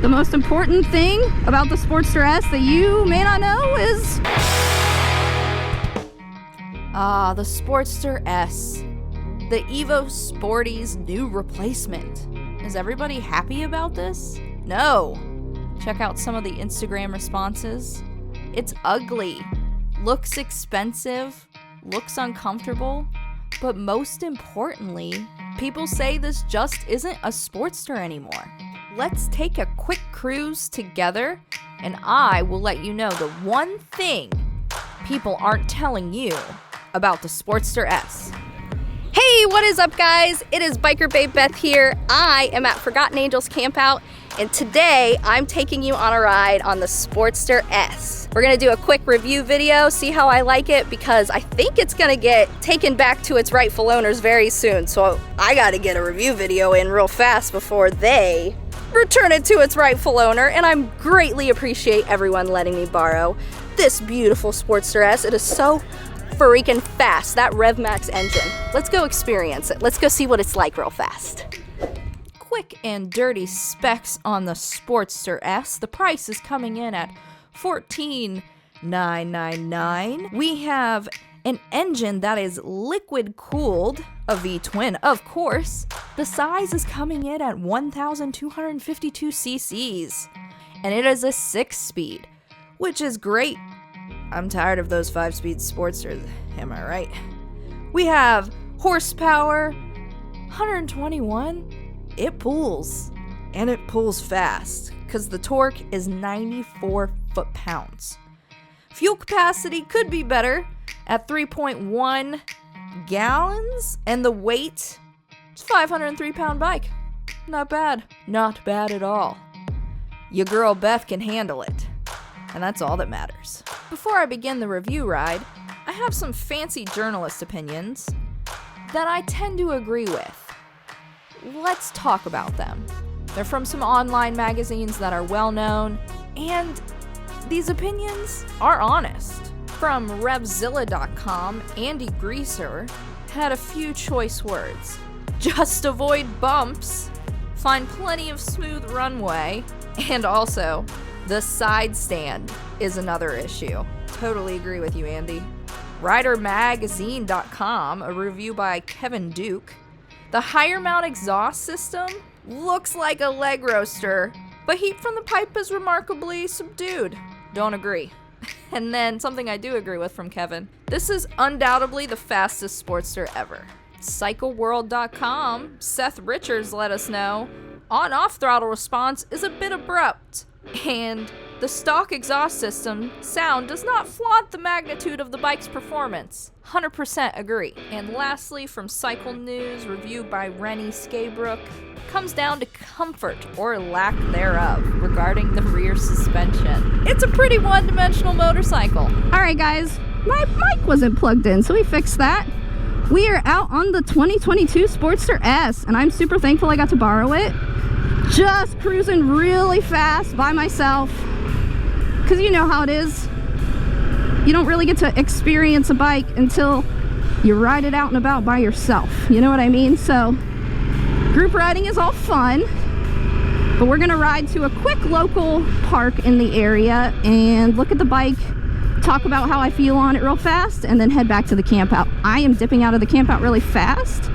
The most important thing about the Sportster S that you may not know is... the Sportster S. The Evo Sporty's new replacement. Is everybody happy about this? No. Check out some of the Instagram responses. It's ugly, looks expensive, looks uncomfortable, but most importantly, people say this just isn't a Sportster anymore. Let's take a quick cruise together, and I will let you know the one thing people aren't telling you about the Sportster S. Hey, what is up, guys? It is Biker Babe Beth here. I am at Forgotten Angels Campout, and today I'm taking you on a ride on the Sportster S. We're gonna do a quick review video, see how I like it, because I think it's gonna get taken back to its rightful owners very soon, so I gotta get a review video in real fast before they return it to its rightful owner, and I greatly appreciate everyone letting me borrow this beautiful Sportster S. It is so freaking fast, that RevMax engine. Let's go experience it. Let's go see what it's like real fast. Quick and dirty specs on the Sportster S. The price is coming in at $14,999. We have an engine that is liquid cooled, a V-twin, of course. The size is coming in at 1,252 cc's, and it is a 6-speed, which is great. I'm tired of those 5-speed Sportsters, am I right? We have horsepower, 121. It pulls, and it pulls fast, because the torque is 94 foot-pounds. Fuel capacity could be better at 3.1 gallons, and the weight is 503-pound bike. Not bad. Not bad at all. Your girl Beth can handle it, and that's all that matters. Before I begin the review ride, I have some fancy journalist opinions that I tend to agree with. Let's talk about them. They're from some online magazines that are well known, and these opinions are honest. From RevZilla.com, Andy Greaser had a few choice words. Just avoid bumps, find plenty of smooth runway, and also, the side stand is another issue. Totally agree with you, Andy. RiderMagazine.com, a review by Kevin Duke. The higher mount exhaust system looks like a leg roaster, but heat from the pipe is remarkably subdued. Don't agree. And then something I do agree with from Kevin. This is undoubtedly the fastest Sportster ever. CycleWorld.com, Seth Richards let us know, on-off throttle response is a bit abrupt, and the stock exhaust system sound does not flaunt the magnitude of the bike's performance. 100% agree. And lastly, from Cycle News, reviewed by Rennie Skaybrook, comes down to comfort or lack thereof regarding the rear suspension. It's a pretty one-dimensional motorcycle. All right, guys, my mic wasn't plugged in, so we fixed that. We are out on the 2022 Sportster S, and I'm super thankful I got to borrow it. Just cruising really fast by myself, because you know how it is. You don't really get to experience a bike until you ride it out and about by yourself. You know what I mean? So group riding is all fun, but we're gonna ride to a quick local park in the area and look at the bike, talk about how I feel on it real fast, and then head back to the campout. I am dipping out of the campout really fast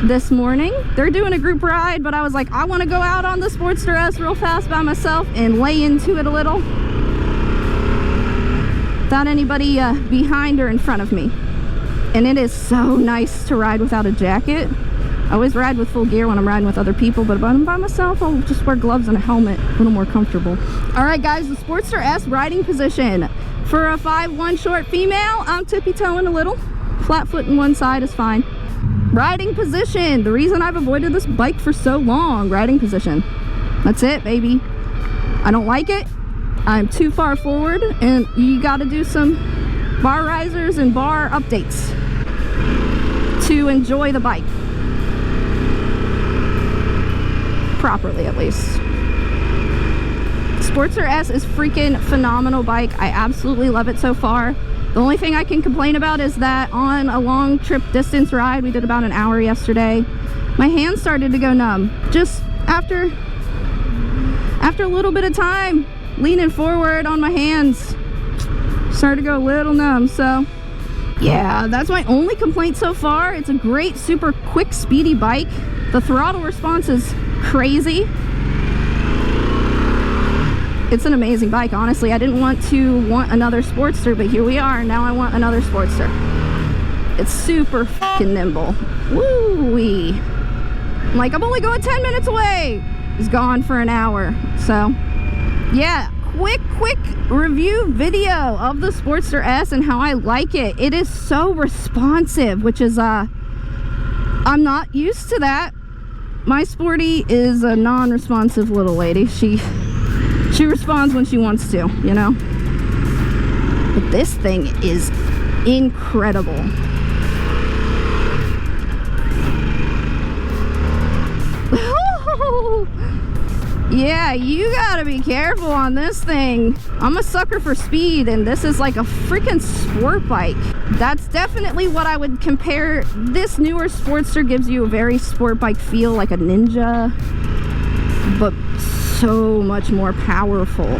this morning. They're doing a group ride, but I was like, I want to go out on the Sportster S real fast by myself and lay into it a little without anybody behind or in front of me. And it is so nice to ride without a jacket. I always ride with full gear when I'm riding with other people, but when I'm by myself, I'll just wear gloves and a helmet, a little more comfortable. All right, guys, the Sportster S riding position. For a 5'1" short female, I'm tippy-toeing a little. Flat foot on one side is fine. Riding position, the reason I've avoided this bike for so long. Riding position, that's it, baby. I don't like it. I'm too far forward, and you got to do some bar risers and bar updates to enjoy the bike properly, at least. Sportster S is freaking phenomenal bike. I absolutely love it so far. The only thing I can complain about is that on a long trip distance ride, we did about an hour yesterday, my hands started to go numb. Just after After a little bit of time, leaning forward on my hands, started to go a little numb. So yeah, that's my only complaint so far. It's a great, super quick, speedy bike. The throttle response is crazy. It's an amazing bike, honestly. I didn't want another Sportster, but here we are. Now I want another Sportster. It's super fucking nimble. Woo-wee. Like, I'm only going 10 minutes away. It's gone for an hour. So, yeah, quick review video of the Sportster S and how I like it. It is so responsive, which is, I'm not used to that. My Sporty is a non-responsive little lady. She responds when she wants to, you know? But this thing is incredible. Yeah, you gotta be careful on this thing. I'm a sucker for speed, and this is like a freaking sport bike. That's definitely what I would compare. This newer Sportster gives you a very sport bike feel, like a Ninja, but so much more powerful.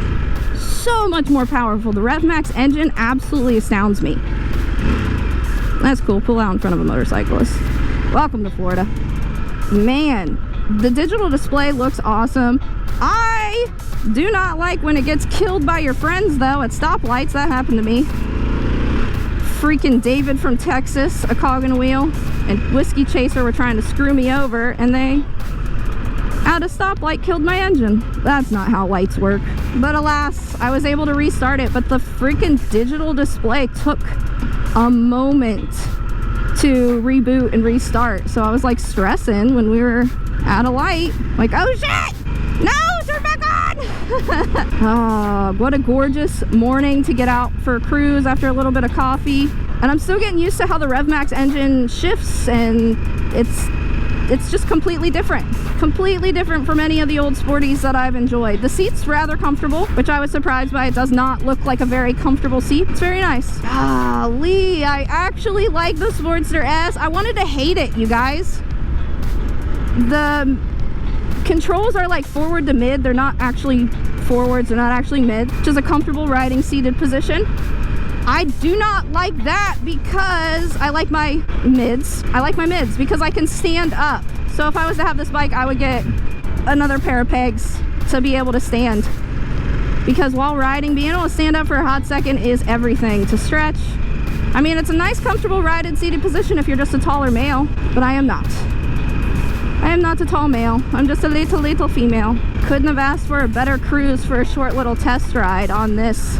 So much more powerful. The RevMax engine absolutely astounds me. That's cool. Pull out in front of a motorcyclist. Welcome to Florida. Man, the digital display looks awesome. I do not like when it gets killed by your friends, though, at stoplights. That happened to me. Freaking David from Texas, a cog and a wheel, and Whiskey Chaser were trying to screw me over, and they, at a stoplight, killed my engine. That's not how lights work. But alas, I was able to restart it, but the freaking digital display took a moment to reboot and restart. So I was like stressing when we were at a light, like, oh shit, no, turn back on. Oh, what a gorgeous morning to get out for a cruise after a little bit of coffee. And I'm still getting used to how the RevMax engine shifts, and it's just completely different from any of the old Sporties that I've enjoyed. The seat's rather comfortable, which I was surprised by. It does not look like a very comfortable seat. It's very nice. Golly, I actually like the Sportster S. I wanted to hate it, you guys. The controls are like forward to mid. They're not actually forwards, they're not actually mid, which is a comfortable riding seated position. I do not like that because I like my mids. I like my mids because I can stand up. So if I was to have this bike, I would get another pair of pegs to be able to stand. Because while riding, being able to stand up for a hot second is everything. To stretch. I mean, it's a nice, comfortable ride-in seated position if you're just a taller male, but I am not. I am not a tall male. I'm just a little female. Couldn't have asked for a better cruise for a short little test ride on this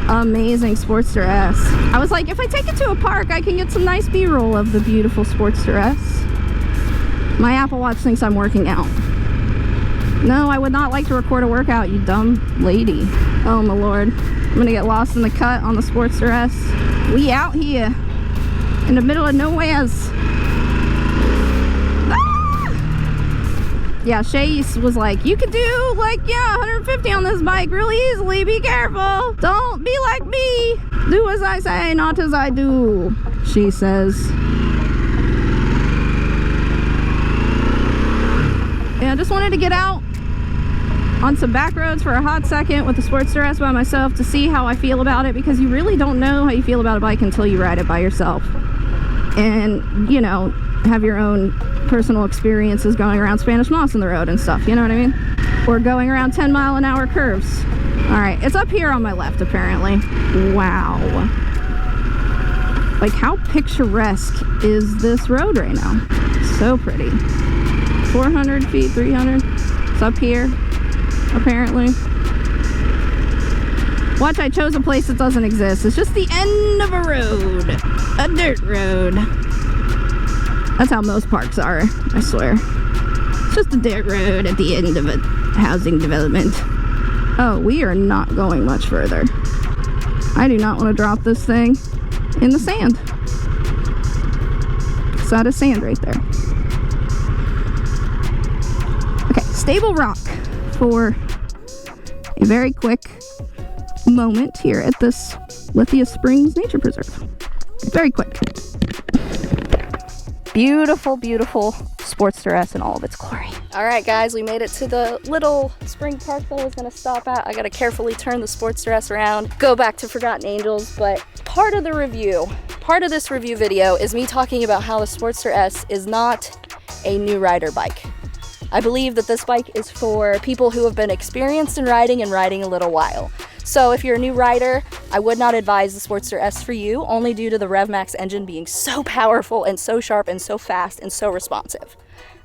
amazing Sportster S. I was like, if I take it to a park, I can get some nice B-roll of the beautiful Sportster S. My Apple Watch thinks I'm working out. No, I would not like to record a workout, you dumb lady. Oh my lord. I'm gonna get lost in the cut on the Sportster S. We out here in the middle of nowheres. Yeah, Shay was like, you could do like, 150 on this bike really easily. Be careful. Don't be like me. Do as I say, not as I do, she says. Yeah, I just wanted to get out on some back roads for a hot second with the Sportster S by myself to see how I feel about it, because you really don't know how you feel about a bike until you ride it by yourself. And, you know, have your own personal experiences going around Spanish moss in the road and stuff, you know what I mean? Or going around 10-mile-an-hour curves. All right, it's up here on my left, apparently. Wow. Like, how picturesque is this road right now? So pretty. 400 feet, 300. It's up here, apparently. Watch, I chose a place that doesn't exist. It's just the end of a road. A dirt road. That's how most parks are, I swear. It's just a dirt road at the end of a housing development. Oh, we are not going much further. I do not want to drop this thing in the sand. Because that is sand right there. Okay, stable rock for a very quick moment here at this Lithia Springs Nature Preserve. Very quick. Beautiful, beautiful Sportster S in all of its glory. Alright guys, we made it to the little spring park that I was going to stop at. I got to carefully turn the Sportster S around, go back to Forgotten Angels, but part of this review video is me talking about how the Sportster S is not a new rider bike. I believe that this bike is for people who have been experienced in riding and riding a little while. So if you're a new rider, I would not advise the Sportster S for you, only due to the RevMax engine being so powerful and so sharp and so fast and so responsive.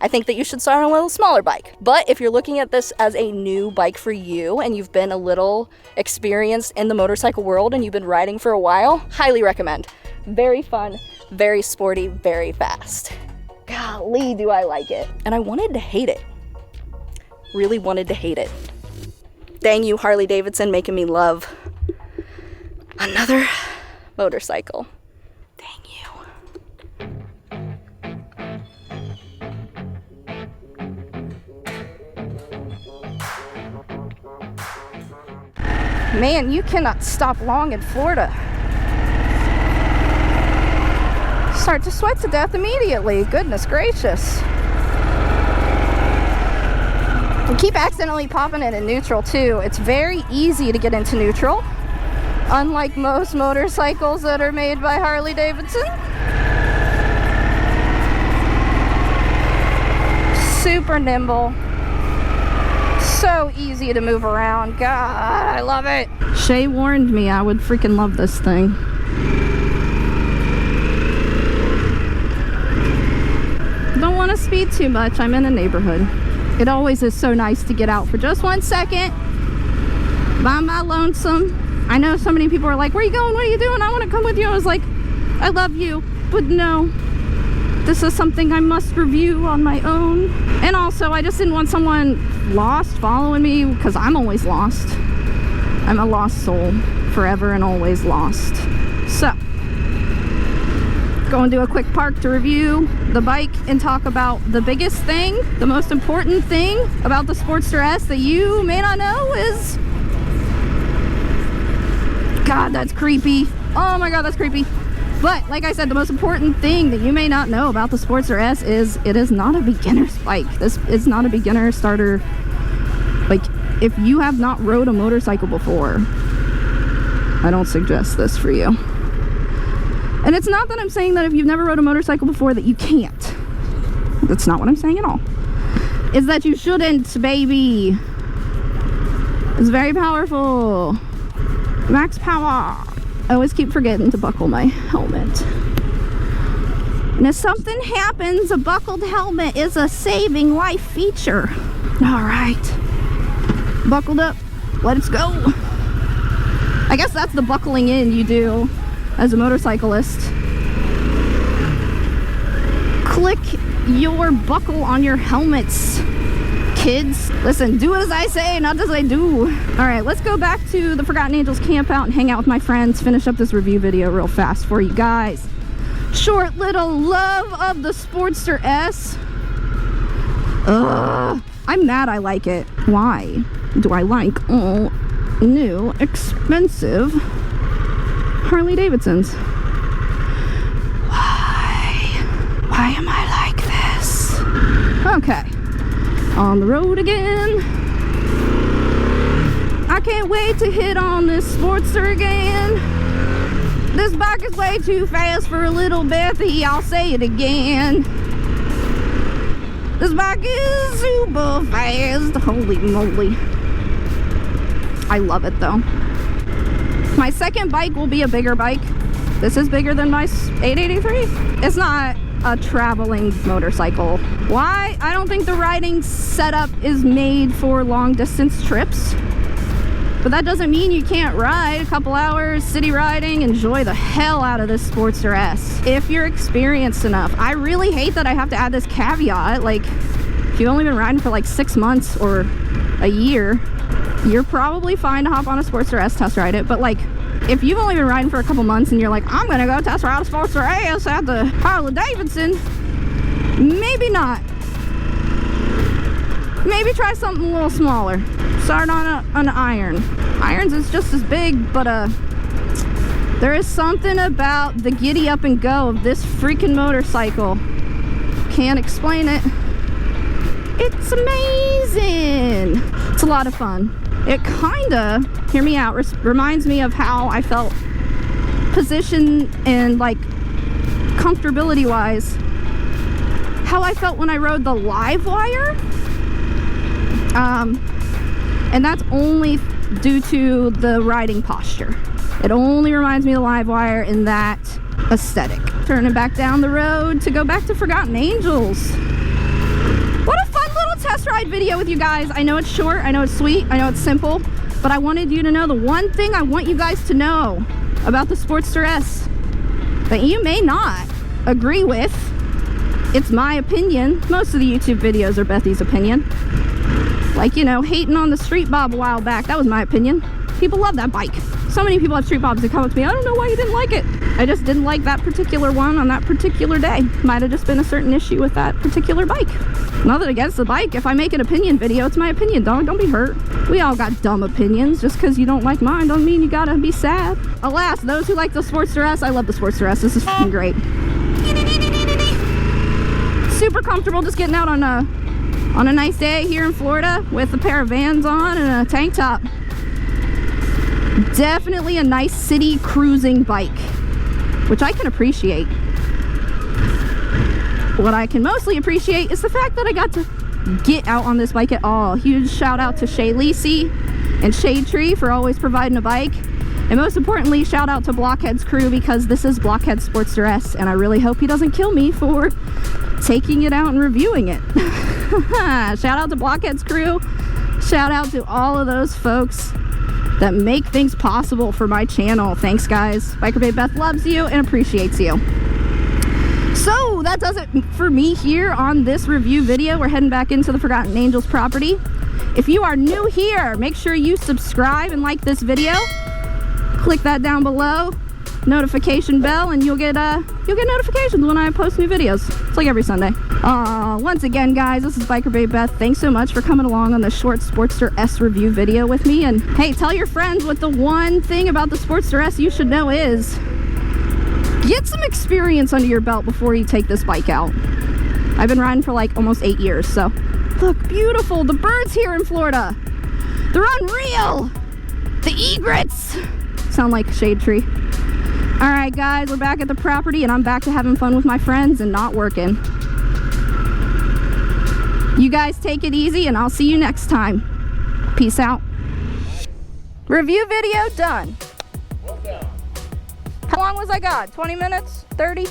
I think that you should start on a little smaller bike. But if you're looking at this as a new bike for you and you've been a little experienced in the motorcycle world and you've been riding for a while, highly recommend. Very fun, very sporty, very fast. Golly, do I like it. And I wanted to hate it. Really wanted to hate it. Dang you, Harley Davidson, making me love another motorcycle. Dang you. Man, you cannot stop long in Florida. Start to sweat to death immediately. Goodness gracious. We keep accidentally popping it in neutral too. It's very easy to get into neutral, unlike most motorcycles that are made by Harley Davidson. Super nimble. So easy to move around. God, I love it. Shay warned me I would freaking love this thing. Don't want to speed too much. I'm in a neighborhood. It always is so nice to get out for just 1 second by my lonesome. I know so many people are like, where are you going? What are you doing? I want to come with you. I was like, I love you, but no. This is something I must review on my own. And also, I just didn't want someone lost following me because I'm always lost. I'm a lost soul, forever and always lost. So, go and do a quick park to review the bike and talk about the biggest thing, the most important thing about the Sportster S that you may not know is... God, that's creepy. Oh my God, that's creepy. But like I said, the most important thing that you may not know about the Sportster S is it is not a beginner's bike. This is not a beginner starter. Like, if you have not rode a motorcycle before, I don't suggest this for you. And it's not that I'm saying that if you've never rode a motorcycle before that you can't. That's not what I'm saying at all. It's that you shouldn't, baby. It's very powerful. Max power. I always keep forgetting to buckle my helmet. And if something happens, a buckled helmet is a saving life feature. All right. Buckled up. Let's go. I guess that's the buckling in you do as a motorcyclist. Click your buckle on your helmets, kids. Listen, do as I say, not as I do. All right, let's go back to the Forgotten Angels camp out and hang out with my friends, finish up this review video real fast for you guys. Short little love of the Sportster S. I'm mad I like it. Why do I like all new, expensive Harley Davidsons? Why am I like this? Okay. On the road again. I can't wait to hit on this Sportster again. This bike is way too fast for a little Bethy, I'll say it again. This bike is super fast. Holy moly. I love it though. My second bike will be a bigger bike. This is bigger than my 883. It's not a traveling motorcycle. Why? I don't think the riding setup is made for long distance trips. But that doesn't mean you can't ride a couple hours, city riding, enjoy the hell out of this Sportster S if you're experienced enough. I really hate that I have to add this caveat. Like, if you've only been riding for like 6 months or a year, you're probably fine to hop on a Sportster S, test ride it. But like, if you've only been riding for a couple months and you're like, I'm gonna go test ride a Sportster S at the Harley Davidson, maybe not. Maybe try something a little smaller. Start on an iron. Irons is just as big, but there is something about the giddy up and go of this freaking motorcycle. Can't explain it. It's amazing. It's a lot of fun. It kinda, hear me out, reminds me of how I felt position and like comfortability wise, how I felt when I rode the live wire. And that's only due to the riding posture. It only reminds me of the live wire in that aesthetic. Turning back down the road to go back to Forgotten Angels. What a fun little test ride video with you guys. I know it's short, I know it's sweet, I know it's simple, but I wanted you to know the one thing I want you guys to know about the Sportster S that you may not agree with. It's my opinion. Most of the YouTube videos are Bethy's opinion. Like, you know, hating on the Street Bob a while back, that was my opinion. People love that bike. So many people have Street Bobs that come up to me, I don't know why you didn't like it. I just didn't like that particular one on that particular day. Might have just been a certain issue with that particular bike. Nothing against the bike. If I make an opinion video, it's my opinion, dog. Don't be hurt. We all got dumb opinions. Just because you don't like mine don't mean you gotta be sad. Alas, those who like the Sportster S, I love the Sportster S. This is fucking great. Super comfortable just getting out on a nice day here in Florida with a pair of Vans on and a tank top. Definitely a nice city cruising bike, which I can appreciate. What I can mostly appreciate is the fact that I got to get out on this bike at all. Huge shout out to Shay Lisi and Shade Tree for always providing a bike. And most importantly, shout out to Blockhead's crew, because this is Blockhead Sportster S, and I really hope he doesn't kill me for taking it out and reviewing it. Shout out to Blockhead's crew. Shout out to all of those folks that make things possible for my channel. Thanks, guys. Biker Babe Beth loves you and appreciates you. So that does it for me here on this review video. We're heading back into the Forgotten Angels property. If you are new here, make sure you subscribe and like this video. Click that down below, notification bell, and you'll get notifications when I post new videos. It's like every Sunday. Once again, guys, this is Biker Babe Beth. Thanks so much for coming along on this short Sportster S review video with me. And hey, tell your friends what the one thing about the Sportster S you should know is: get some experience under your belt before you take this bike out. I've been riding for like almost 8 years, so look, beautiful. The birds here in Florida, they're unreal. The egrets sound like a shade tree. All right, guys, we're back at the property, and I'm back to having fun with my friends and not working. You guys take it easy, and I'll see you next time. Peace out. Review video done. How long was I gone? 20 minutes? 30?